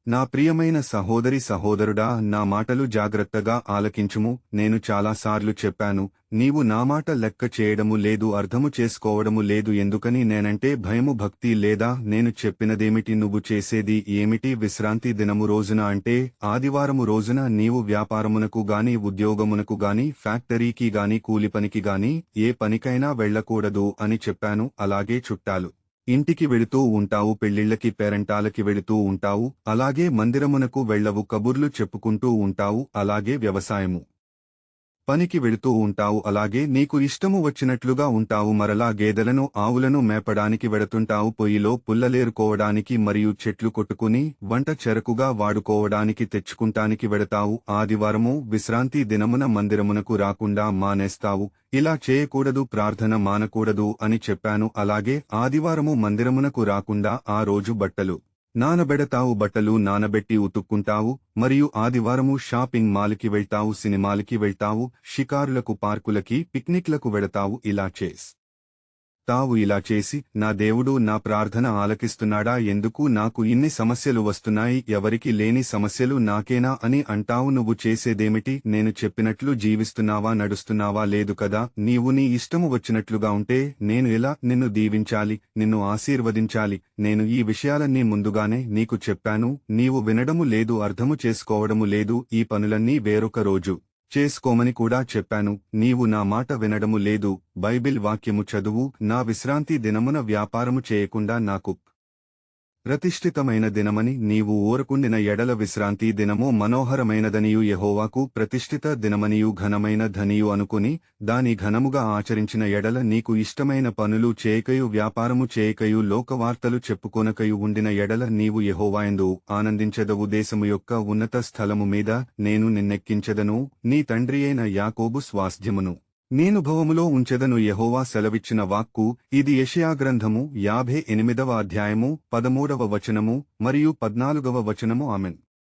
నా ప్రియమైన సహోదరి సహోదరుడా, నా మాటలు జాగ్రత్తగా ఆలకించుము. నేను చాలాసార్లు చెప్పాను, నీవు నా మాట లెక్క చేయడము లేదు, అర్థము చేసుకోవడము లేదు. ఎందుకని? నేనంటే భయము, భక్తి లేదా? నేను చెప్పినదేమిటి? నువ్వు చేసేది ఏమిటి? విశ్రాంతి దినము రోజున అంటే ఆదివారము రోజున నీవు వ్యాపారమునకు గాని, ఉద్యోగమునకు గాని, ఫ్యాక్టరీకి గాని, కూలిపనికి గాని ఏ పనికైనా వెళ్లకూడదు అని చెప్పాను. అలాగే చుట్టాలు ఇంటికి వెళుతూ ఉంటావు, పెళ్లిళ్లకి పేరంటాలకి వెళుతూ ఉంటావు, అలాగే మందిరమునకు వెళ్లవు, కబుర్లు చెప్పుకుంటూ ఉంటావు, అలాగే వ్యవసాయము పనికి వెళుతూ ఉంటావు, అలాగే నీకు ఇష్టము వచ్చినట్లుగా ఉంటావు. మరలా గేదెలను ఆవులను మేపడానికి వెడుతుంటావు, పొయ్యిలో పుల్లలేరుకోవడానికి మరియు చెట్లు కొట్టుకుని వంట చెరకుగా వాడుకోవడానికి తెచ్చుకుంటానికి వెడతావు. ఆదివారము విశ్రాంతి దినమున మందిరమునకు రాకుండా మానేస్తావు. ఇలా చేయకూడదు, ప్రార్థన మానకూడదు అని చెప్పాను. అలాగే ఆదివారము మందిరమునకు రాకుండా ఆ రోజు బట్టలు నానబెడతావు, బట్టలు నానబెట్టి ఉతుక్కుంటావు. మరియు ఆదివారము షాపింగ్ మాల్కి వెళ్తావు, సినిమాలకి వెళ్తావు, షికారులకు, పార్కులకి, పిక్నిక్లకు వెడతావు. ఇలా చేసి నా దేవుడు నా ప్రార్థన ఆలకిస్తున్నాడా? ఎందుకు నాకు ఇన్ని సమస్యలు వస్తున్నాయి? ఎవరికి లేని సమస్యలు నాకేనా అని అంటావు. నువ్వు చేసేదేమిటి? నేను చెప్పినట్లు జీవిస్తున్నావా? నడుస్తున్నావా? లేదు కదా. నీవు నీ ఇష్టము వచ్చినట్లుగా ఉంటే నేను ఎలా నిన్ను దీవించాలి, నిన్ను ఆశీర్వదించాలి? నేను ఈ విషయాలన్నీ ముందుగానే నీకు చెప్పాను. నీవు వినడము లేదు, అర్థము చేసుకోవడము లేదు. ఈ పనులన్నీ వేరొక రోజు చేసుకోమని కూడా చెప్పాను. నీవు నా మాట వినడము లేదు. బైబిల్ వాక్యము చదువు. నా విశ్రాంతి దినమున వ్యాపారము చేయకుండా నాకు ప్రతిష్ఠితమైన దినమని నీవు ఊరకుండిన ఎడల విశ్రాంతి దినము మనోహరమైనదనియు, యెహోవాకు ప్రతిష్ఠిత దినమనియు, ఘనమైన ధనియు అనుకుని దాని ఘనముగా ఆచరించిన ఎడల నీకు ఇష్టమైన పనులు చేయకయు, వ్యాపారము చేయకయు, లోకవార్తలు చెప్పుకొనకయు ఉండిన ఎడల నీవు యెహోవాయందు ఆనందించెదవు. దేశము యొక్క ఉన్నత స్థలము మీద నేను నిన్నెక్కించెదను, నీ తండ్రియైన యాకోబు స్వాస్థ్యమును నేను భవములో ఉంచెదను. యెహోవా సెలవిచ్చిన వాక్కు ఇది. యెషయా గ్రంథము 58వ అధ్యాయము 13వ వచనము మరియు 14వ వచనము. ఆమెన్.